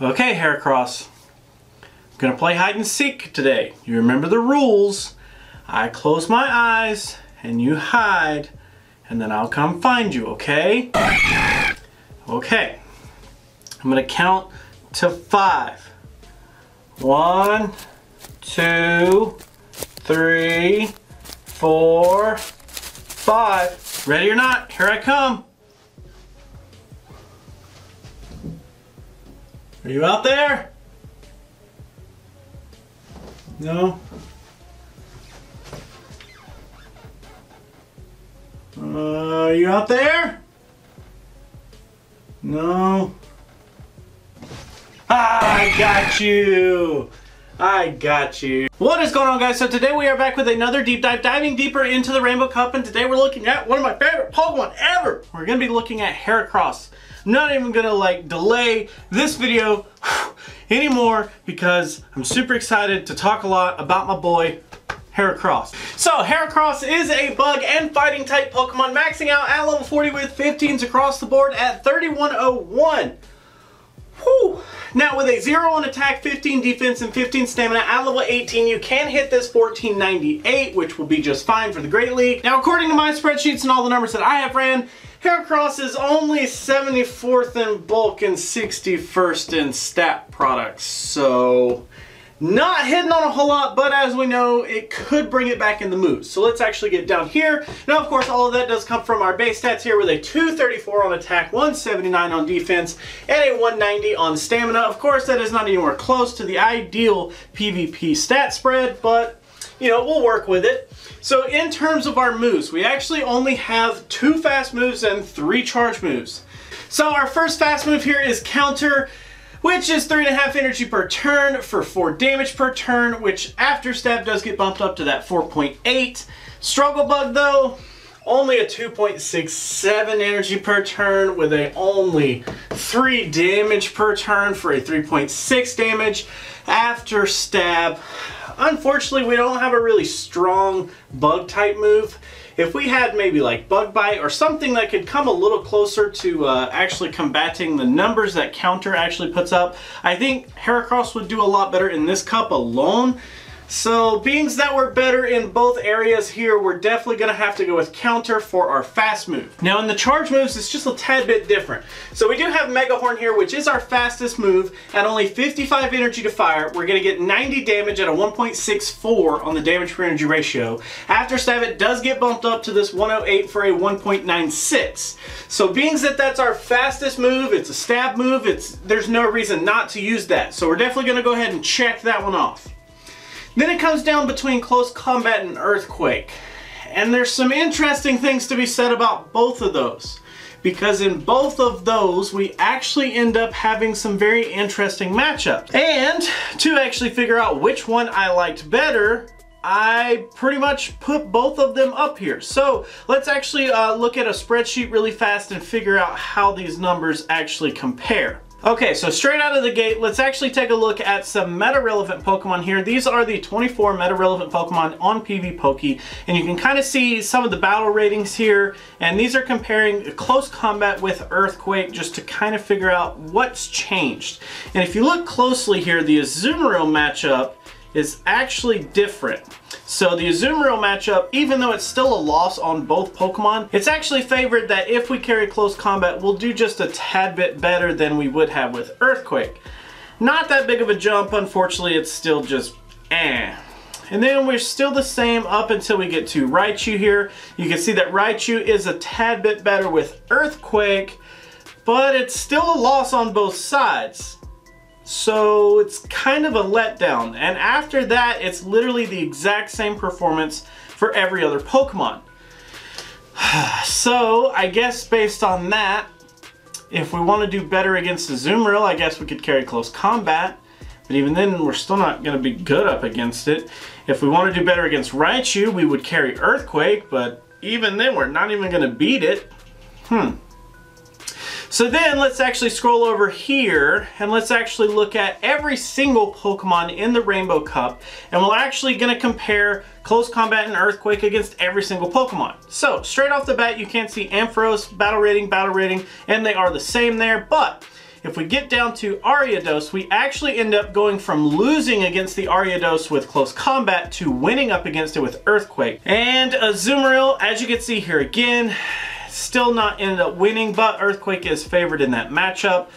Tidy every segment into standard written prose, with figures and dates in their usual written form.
Okay, Heracross. I'm gonna play hide and seek today. You remember the rules. I close my eyes and you hide, and then I'll come find you, okay? Okay. I'm gonna count to 5. 1, 2, 3, 4, 5. Ready or not, here I come. Are you out there? No? Are you out there? No? I got you! I got you. What is going on, guys? So today we are back with another deep dive, diving deeper into the Rainbow Cup, and today we're looking at one of my favorite Pokemon ever. We're gonna be looking at Heracross. I'm not even gonna delay this video anymore because I'm super excited to talk a lot about my boy Heracross. So Heracross is a bug and fighting type Pokemon, maxing out at level 40 with 15s across the board at 3101. Whew. Now with a 0 on attack, 15 defense, and 15 stamina at level 18, you can hit this 1498, which will be just fine for the Great League. Now according to my spreadsheets and all the numbers that I have ran, Heracross is only 74th in bulk and 61st in stat products, so not hitting on a whole lot, but as we know, it could bring it back in the moves. So let's actually get down here. Now, of course, all of that does come from our base stats here with a 234 on attack, 179 on defense, and a 190 on stamina. Of course, that is not anywhere close to the ideal PvP stat spread, but you know, we'll work with it. So in terms of our moves, we actually only have 2 fast moves and 3 charge moves. So our first fast move here is Counter, which is 3.5 energy per turn for 4 damage per turn, which after stab does get bumped up to that 4.8. Struggle Bug though, only a 2.67 energy per turn with a only 3 damage per turn for a 3.6 damage after stab. Unfortunately, we don't have a really strong bug type move. If we had maybe like Bug Bite or something that could come a little closer to actually combating the numbers that Counter actually puts up, I think Heracross would do a lot better in this cup alone. So being that we're better in both areas here, we're definitely going to have to go with Counter for our fast move. Now in the charge moves, it's just a tad bit different. So we do have Mega Horn here, which is our fastest move at only 55 energy to fire. We're going to get 90 damage at a 1.64 on the damage per energy ratio. After stab, it does get bumped up to this 108 for a 1.96. So being that that's our fastest move, it's a stab move, there's no reason not to use that. So we're definitely going to go ahead and check that one off. Then it comes down between Close Combat and Earthquake. And there's some interesting things to be said about both of those. Because in both of those, we actually end up having some very interesting matchups. And to actually figure out which one I liked better, I pretty much put both of them up here. So let's actually look at a spreadsheet really fast and figure out how these numbers actually compare. Okay, so straight out of the gate, let's actually take a look at some meta-relevant Pokemon here. These are the 24 meta-relevant Pokemon on PvPoke, and you can kind of see some of the battle ratings here, and these are comparing Close Combat with Earthquake just to kind of figure out what's changed. And if you look closely here, the Azumarill matchup is actually different. So the Azumarill matchup, even though it's still a loss on both Pokemon, it's actually favored that if we carry Close Combat, we'll do just a tad bit better than we would have with Earthquake. Not that big of a jump, unfortunately, it's still just eh. And then we're still the same up until we get to Raichu here. You can see that Raichu is a tad bit better with Earthquake, but it's still a loss on both sides. So it's kind of a letdown, and after that it's literally the exact same performance for every other Pokemon. So I guess based on that, if we want to do better against Azumarill, I guess we could carry Close Combat, but even then we're still not going to be good up against it. If we want to do better against Raichu, we would carry Earthquake, but even then we're not even going to beat it. So then let's actually scroll over here and let's actually look at every single Pokemon in the Rainbow Cup, and we're actually going to compare Close Combat and Earthquake against every single Pokemon. So straight off the bat, you can see Ampharos, battle rating, and they are the same there, but if we get down to Ariados, we actually end up going from losing against the Ariados with close combat to winning up against it with Earthquake. And Azumarill, as you can see here again, still not ended up winning, but Earthquake is favored in that matchup.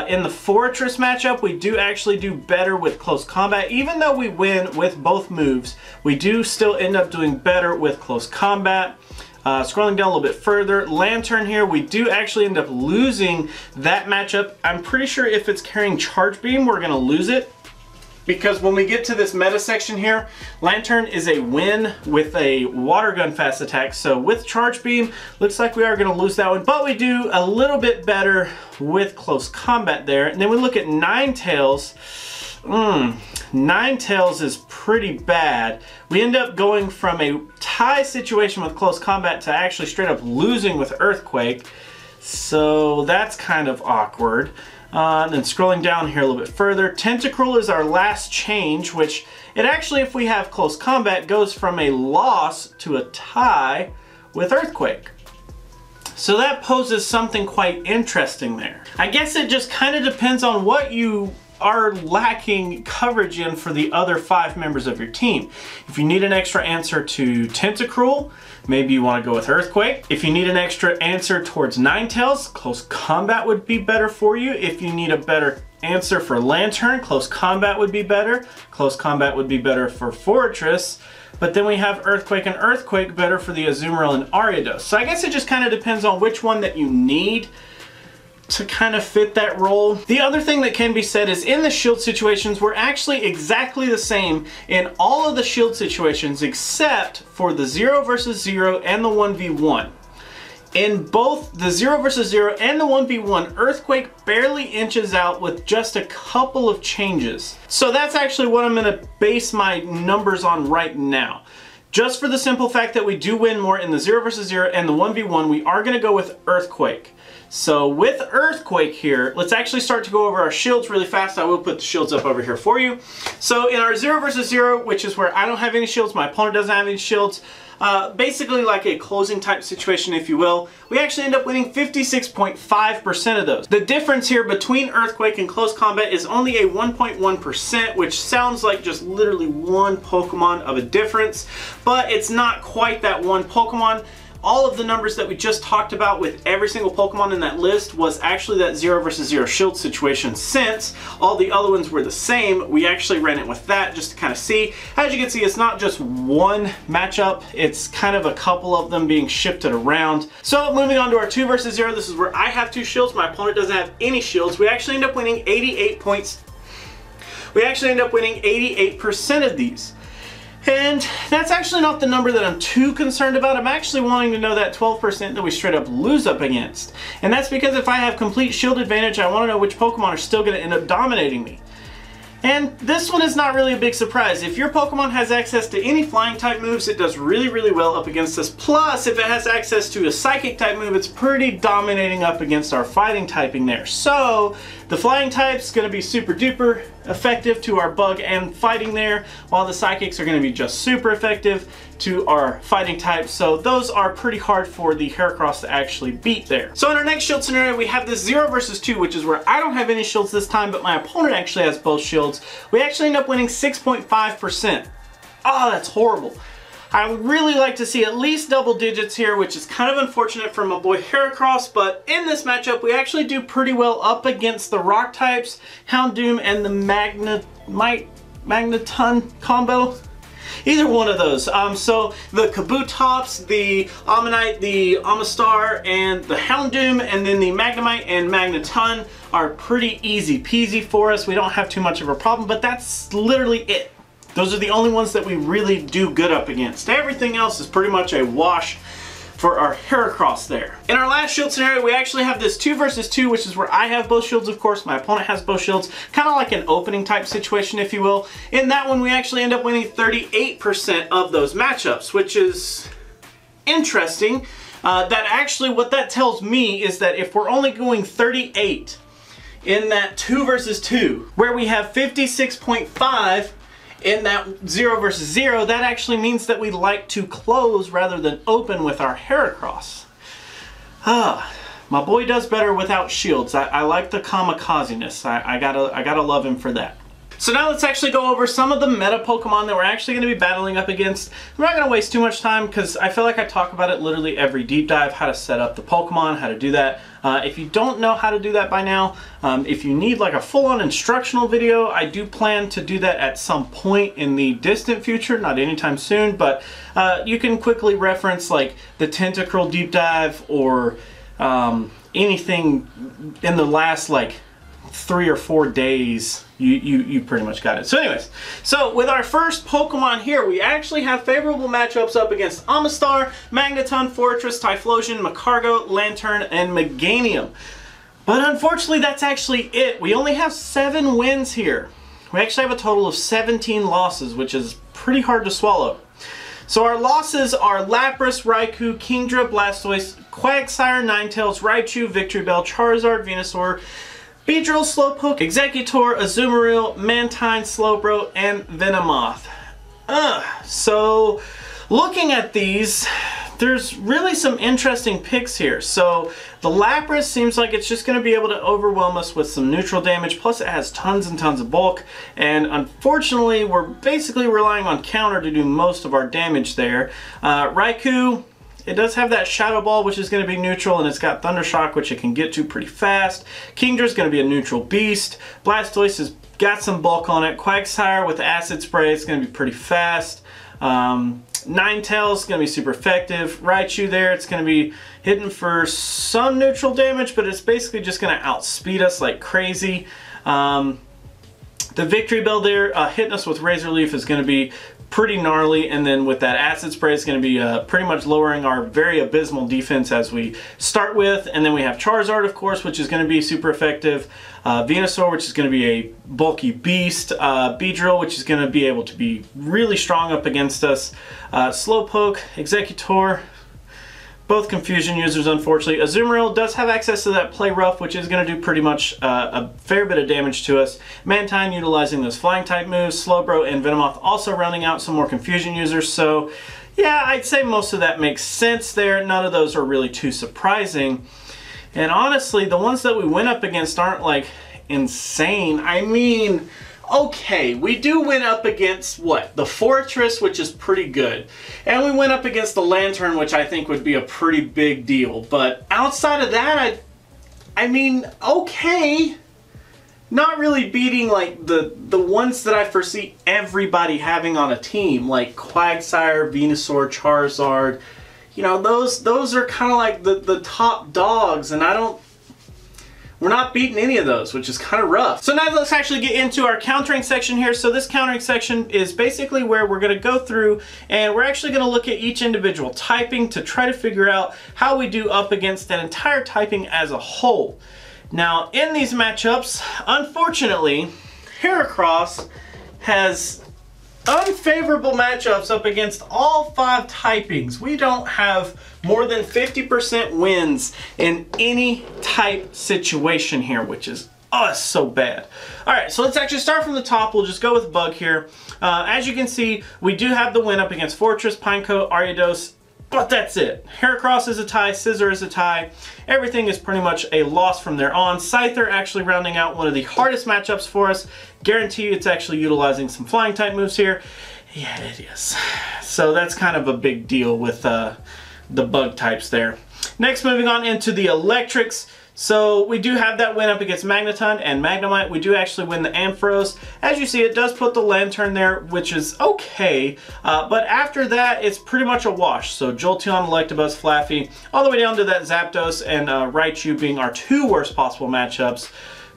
In the Fortress matchup, we do actually do better with close combat. Even though we win with both moves, we do still end up doing better with close combat. Scrolling down a little bit further, Lantern here, we do actually end up losing that matchup. I'm pretty sure if it's carrying Charge Beam, we're going to lose it. Because when we get to this meta section here, Lantern is a win with a water gun fast attack. So with Charge Beam, looks like we are going to lose that one. But we do a little bit better with close combat there. And then we look at Ninetails. Ninetails is pretty bad. We end up going from a tie situation with close combat to actually straight up losing with Earthquake. So that's kind of awkward. And then scrolling down here a little bit further, Tentacruel is our last change, which it actually, if we have close combat, goes from a loss to a tie with Earthquake. So that poses something quite interesting there. I guess it just kind of depends on what you are lacking coverage in for the other 5 members of your team. If you need an extra answer to Tentacruel, maybe you want to go with Earthquake. If you need an extra answer towards Ninetails, close combat would be better for you. If you need a better answer for Lantern, close combat would be better. Close combat would be better for Fortress. But then we have Earthquake and Earthquake better for the Azumarill and Ariados. So I guess it just kind of depends on which one that you need to kind of fit that role. The other thing that can be said is in the shield situations, we're actually exactly the same in all of the shield situations except for the 0 versus 0 and the 1v1. In both the 0 versus 0 and the 1v1, Earthquake barely inches out with just a couple of changes. So that's actually what I'm going to base my numbers on right now. Just for the simple fact that we do win more in the 0 versus 0 and the 1v1, we are going to go with Earthquake. So with Earthquake here, let's actually start to go over our shields really fast. I will put the shields up over here for you. So in our 0 versus 0, which is where I don't have any shields, my opponent doesn't have any shields, basically like a closing type situation, if you will, we actually end up winning 56.5% of those. The difference here between Earthquake and close combat is only a 1.1%, which sounds like just literally one Pokemon of a difference, but it's not quite that one Pokemon. All of the numbers that we just talked about with every single Pokemon in that list was actually that 0 versus 0 shield situation. Since all the other ones were the same, we actually ran it with that just to kind of see. As you can see, it's not just one matchup, it's kind of a couple of them being shifted around. So moving on to our 2 versus 0, this is where I have 2 shields, my opponent doesn't have any shields. We actually end up winning 88 points. We actually end up winning 88% of these. And that's actually not the number that I'm too concerned about. I'm actually wanting to know that 12% that we straight up lose up against. And that's because if I have complete shield advantage, I want to know which Pokemon are still going to end up dominating me. And this one is not really a big surprise. If your Pokemon has access to any flying type moves, it does really, really well up against us. Plus, if it has access to a psychic type move, it's pretty dominating up against our fighting typing there. So, the flying type's going to be super duper effective to our bug and fighting there, while the psychics are going to be just super effective to our fighting type. So those are pretty hard for the Heracross to actually beat there. So in our next shield scenario, we have this 0 versus 2, which is where I don't have any shields this time, but my opponent actually has both shields. We actually end up winning 6.5%. Oh, that's horrible. I would really like to see at least double digits here, which is kind of unfortunate for my boy Heracross, but in this matchup, we actually do pretty well up against the rock types, Houndoom, and the Magneton combo. Either one of those. So the Kabutops, the Ammonite, the Amistar, and the Houndoom, and then the Magnemite and Magneton are pretty easy peasy for us. We don't have too much of a problem, but that's literally it. Those are the only ones that we really do good up against. Everything else is pretty much a wash for our Heracross there. In our last shield scenario, we actually have this 2 versus 2, which is where I have both shields, of course, my opponent has both shields, kind of like an opening type situation, if you will. In that one, we actually end up winning 38% of those matchups, which is interesting. That actually, what that tells me is that if we're only going 38 in that 2 versus 2, where we have 56.5 in that 0 versus 0, that actually means that we like to close rather than open with our Heracross. my boy does better without shields. I like the kamikaze-ness. I gotta love him for that. So now let's actually go over some of the meta Pokemon that we're actually going to be battling up against. I'm not going to waste too much time because I feel like I talk about it literally every deep dive, how to set up the Pokemon, how to do that. If you don't know how to do that by now, if you need like a full-on instructional video, I do plan to do that at some point in the distant future, not anytime soon, but you can quickly reference like the Tentacruel deep dive or anything in the last like 3 or 4 days. You pretty much got it. So anyways, so with our first Pokemon here, we actually have favorable matchups up against Amistar, Magneton, Fortress, Typhlosion, Magcargo, Lantern, and Meganium. But unfortunately, that's actually it. We only have 7 wins here. We actually have a total of 17 losses, which is pretty hard to swallow. So our losses are Lapras, Raikou, Kingdra, Blastoise, Quagsire, Ninetails, Raichu, Victreebel, Charizard, Venusaur, Beedrill, Slowpoke, Executor, Azumarill, Mantine, Slowbro, and Venomoth. So looking at these, there's really some interesting picks here. So the Lapras seems like it's just going to be able to overwhelm us with some neutral damage, plus it has tons and tons of bulk, and unfortunately we're basically relying on counter to do most of our damage there. Raikou, it does have that Shadow Ball, which is going to be neutral, and it's got Thunder Shock, which it can get to pretty fast. Kingdra is going to be a neutral beast. Blastoise has got some bulk on it. Quagsire with Acid Spray, it's going to be pretty fast. Ninetails is going to be super effective. Raichu there, it's going to be hitting for some neutral damage, but it's basically just going to outspeed us like crazy. The Victreebel there, hitting us with Razor Leaf is going to be pretty gnarly, and then with that Acid Spray it's going to be pretty much lowering our very abysmal defense as we start with. And then we have Charizard, of course, which is going to be super effective. Venusaur, which is going to be a bulky beast. Beedrill, which is going to be able to be really strong up against us. Slowpoke, Executor, both confusion users, unfortunately. Azumarill does have access to that Play Rough, which is going to do pretty much a fair bit of damage to us. Mantine utilizing those flying type moves. Slowbro and Venomoth also rounding out some more confusion users. So yeah, I'd say most of that makes sense there. None of those are really too surprising. And honestly, the ones that we went up against aren't like insane. I mean, okay, we do win up against, what, the Fortress, which is pretty good. And we went up against the Lantern, which I think would be a pretty big deal. But outside of that, I mean, okay. Not really beating like the ones that I foresee everybody having on a team, like Quagsire, Venusaur, Charizard. You know, those are kind of like the top dogs, and we're not beating any of those, which is kind of rough. So now let's actually get into our countering section here. So this countering section is basically where we're going to go through and we're actually going to look at each individual typing to try to figure out how we do up against that entire typing as a whole. Now in these matchups, unfortunately, Heracross has unfavorable matchups up against all 5 typings. We don't have more than 50% wins in any type situation here, which is so bad. Alright, so let's actually start from the top. We'll just go with Bug here. As you can see, we do have the win up against Fortress, Pineco, Ariados, but that's it. Heracross is a tie, Scizor is a tie. Everything is pretty much a loss from there on. Scyther actually rounding out one of the hardest matchups for us. Guarantee it's actually utilizing some flying type moves here. Yeah, it is. So that's kind of a big deal with the bug types there. Next, moving on into the electrics. So we do have that win up against Magneton and Magnemite. We do actually win the Ampharos. As you see, it does put the Lantern there, which is okay. But after that, it's pretty much a wash. So Jolteon, Electabuzz, Flaffy, all the way down to that Zapdos and Raichu being our 2 worst possible matchups.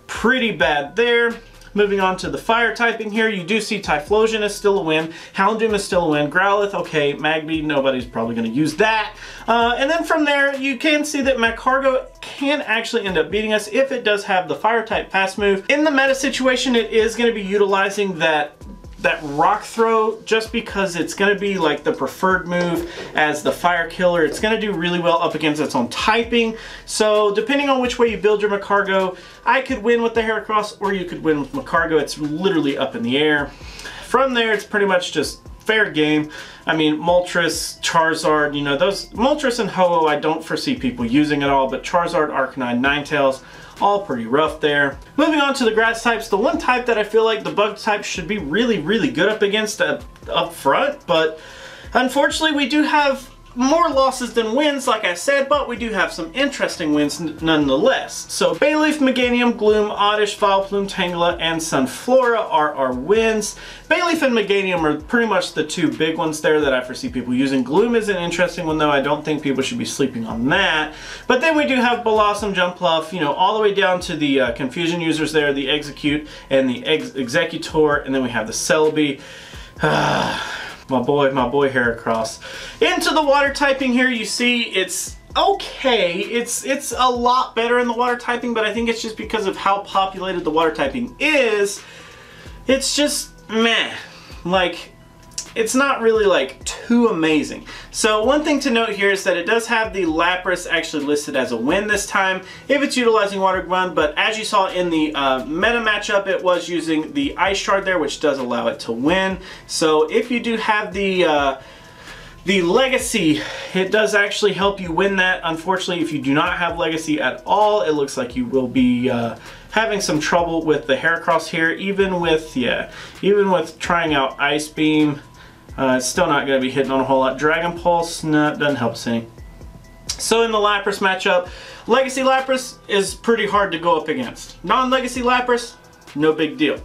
Pretty bad there. Moving on to the fire typing here, you do see Typhlosion is still a win, Houndoom is still a win, Growlithe, okay, Magby, nobody's probably going to use that. And then from there, you can see that Magcargo can actually end up beating us if it does have the fire type fast move. In the meta situation, it is going to be utilizing that rock throw just because it's going to be like the preferred move as the fire killer. It's going to do really well up against its own typing. So depending on which way you build your Magcargo, I could win with the Heracross or you could win with Magcargo. It's literally up in the air. From there, it's pretty much just fair game. I mean, Moltres, Charizard, you know, those Moltres and Ho-Oh I don't foresee people using at all, but Charizard, Arcanine, Ninetails, all pretty rough there. Moving on to the grass types, the one type that I feel like the bug type should be really, really good up against up front, but unfortunately we do have more losses than wins, like I said, but we do have some interesting wins nonetheless. So Bayleaf, Meganium, Gloom, Oddish, Vileplume, Tangela, and Sunflora are our wins. Bayleaf and Meganium are pretty much the two big ones there that I foresee people using. Gloom is an interesting one though. I don't think people should be sleeping on that. But then we do have Blossom, Jumpluff, you know, all the way down to the Confusion users there, the Execute and the Executor, and then we have the Celebi. My boy Heracross. Into the water typing here, you see it's okay. It's a lot better in the water typing, but I think it's just because of how populated the water typing is. It's just meh. Like, it's not really like too amazing. So one thing to note here is that it does have the Lapras actually listed as a win this time if it's utilizing Water Gun, but as you saw in the meta matchup, it was using the Ice Shard there, which does allow it to win. So if you do have the Legacy, it does actually help you win that. Unfortunately, if you do not have Legacy at all, it looks like you will be having some trouble with the Heracross here, even with trying out Ice Beam. It's still not going to be hitting on a whole lot. Dragon Pulse, no, it doesn't help us any. So in the Lapras matchup, Legacy Lapras is pretty hard to go up against. Non-Legacy Lapras, no big deal.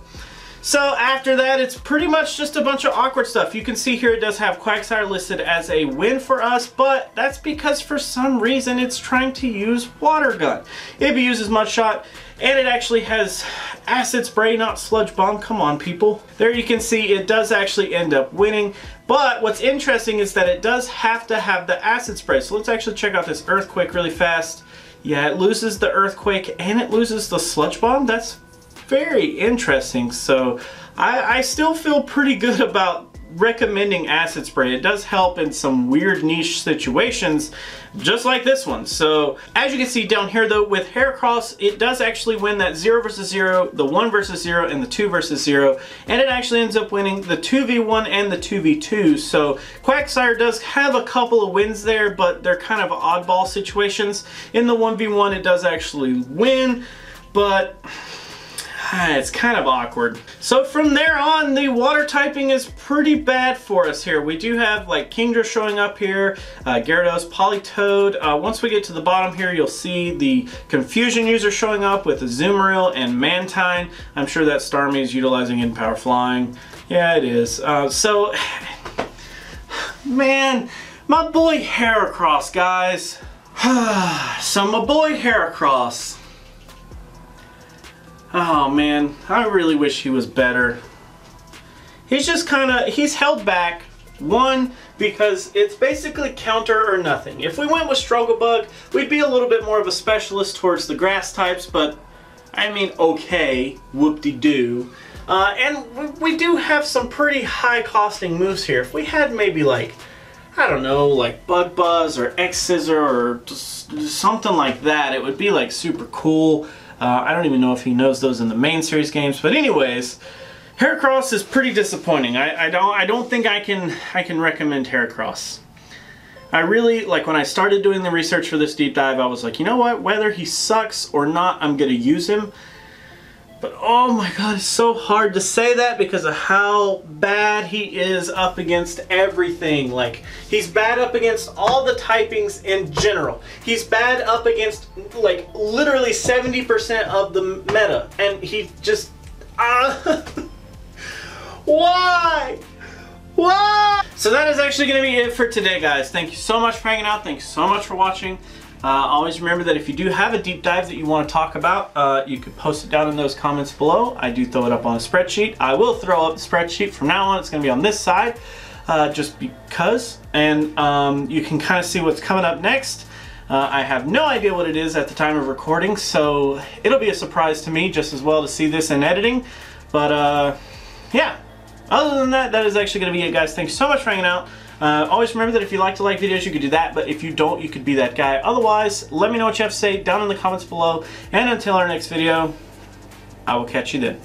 So after that, it's pretty much just a bunch of awkward stuff. You can see here it does have Quagsire listed as a win for us, but that's because for some reason it's trying to use Water Gun. It uses Mud Shot, and it actually has Acid Spray, not Sludge Bomb. Come on, people. There you can see it does actually end up winning, but what's interesting is that it does have to have the Acid Spray. So let's actually check out this Earthquake really fast. Yeah, it loses the Earthquake and it loses the Sludge Bomb. That's very interesting. So I still feel pretty good about recommending Acid Spray. It does help in some weird niche situations just like this one. So as you can see down here though, with Heracross, it does actually win that 0 versus 0, the 1 versus 0, and the 2 versus 0, and it actually ends up winning the 2v1 and the 2v2. So Quagsire does have a couple of wins there, but they're kind of oddball situations. In the 1v1 it does actually win, but it's kind of awkward. So from there on, the water typing is pretty bad for us here. We do have like Kingdra showing up here, Gyarados, Politoed. Once we get to the bottom here, you'll see the Confusion user showing up with Azumarill and Mantine. I'm sure that Starmie is utilizing In Power Flying. Yeah, it is. So, man, my boy Heracross, guys. So my boy Heracross. Oh man, I really wish he was better. He's just he's held back. One, because it's basically counter or nothing. If we went with Strugglebug, we'd be a little bit more of a specialist towards the grass types, but I mean, okay, whoop-de-doo. And we do have some pretty high costing moves here. If we had maybe like, I don't know, like Bug Buzz or X-Scissor or just something like that, it would be like super cool. I don't even know if he knows those in the main series games, but anyways, Heracross is pretty disappointing. I don't think I can recommend Heracross. I really, like when I started doing the research for this deep dive, I was like, you know what, whether he sucks or not, I'm gonna use him. But oh my god, it's so hard to say that because of how bad he is up against everything. Like, he's bad up against all the typings in general. He's bad up against, like, literally 70% of the meta. And he just... why? Why? So that is actually going to be it for today, guys. Thank you so much for hanging out. Thank you so much for watching. Always remember that if you do have a deep dive that you want to talk about, you could post it down in those comments below. I do throw it up on a spreadsheet. I will throw up the spreadsheet from now on. It's going to be on this side, just because. And you can kind of see what's coming up next. I have no idea what it is at the time of recording, so it'll be a surprise to me just as well to see this in editing. But yeah, other than that, that is actually going to be it, guys. Thanks so much for hanging out. Always remember that if you like to like videos, you could do that, but if you don't, you could be that guy. Otherwise, let me know what you have to say down in the comments below, and until our next video, I will catch you then.